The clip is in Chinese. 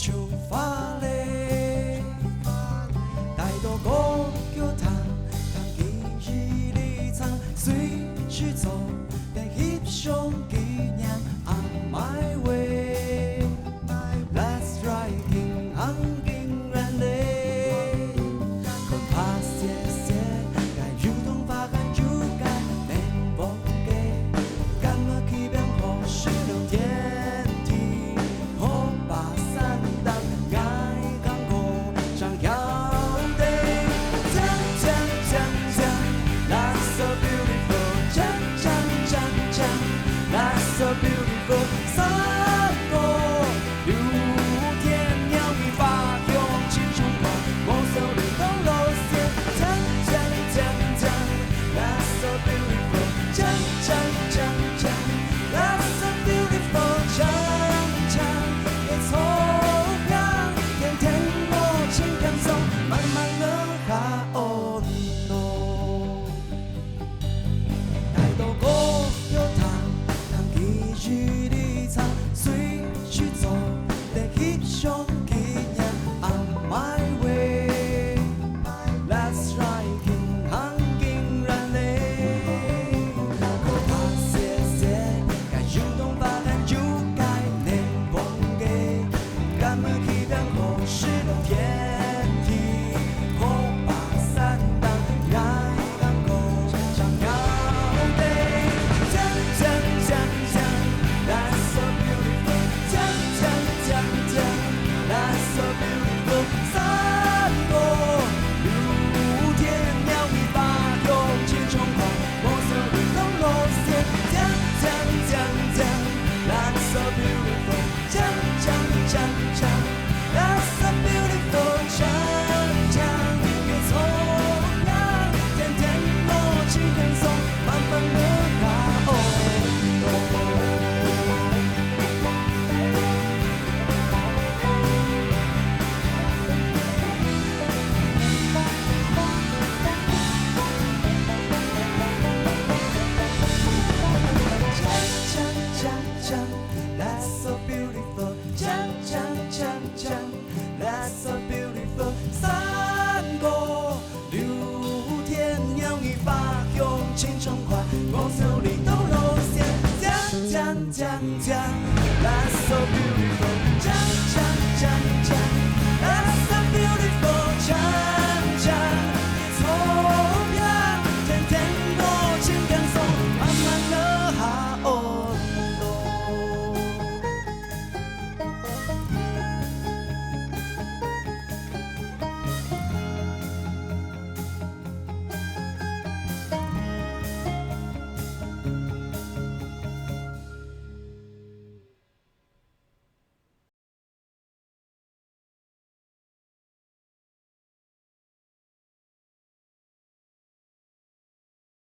出发嘞，大渡高桥头，谈今日里长，随时走，在翕相纪念 on my way。Let's ride in 航景远嘞，看爬斜斜，该如同发汗就该能不给，干了起变好是流天地，好把伞当爱港口上要得，讲讲讲讲，That's so beautiful， 讲讲讲讲，That's so beautiful， 散步流天鸟语发用青春花，梦想里都落线，讲讲讲讲，That's so beautiful， 讲讲讲讲，That's so beautiful， 讲讲也从让天天我情感中慢慢的下温柔，大渡高桥头，谈今日里长，随去走，在翕相纪念 on my way。Let's ride in 航景远嘞，可怕斜斜，该运动发汗就该能蹦给，敢么起变后是流天地，可把伞当爱港口上要得，讲讲讲讲，That's so beautiful， 讲讲讲讲，That's so beautiful， 散步如天鸟语发用青春花，梦想里都落线，讲讲讲讲，That's so beautiful， 讲讲讲讲，That's so beautiful， 讲讲也从让天天我情感中慢慢的下温柔。讲讲讲，That's so beautiful， 讲讲讲讲，That's so beautiful， 散过流天鸟语发用青春花，梦想里都落线，讲讲讲讲，That's so beautiful。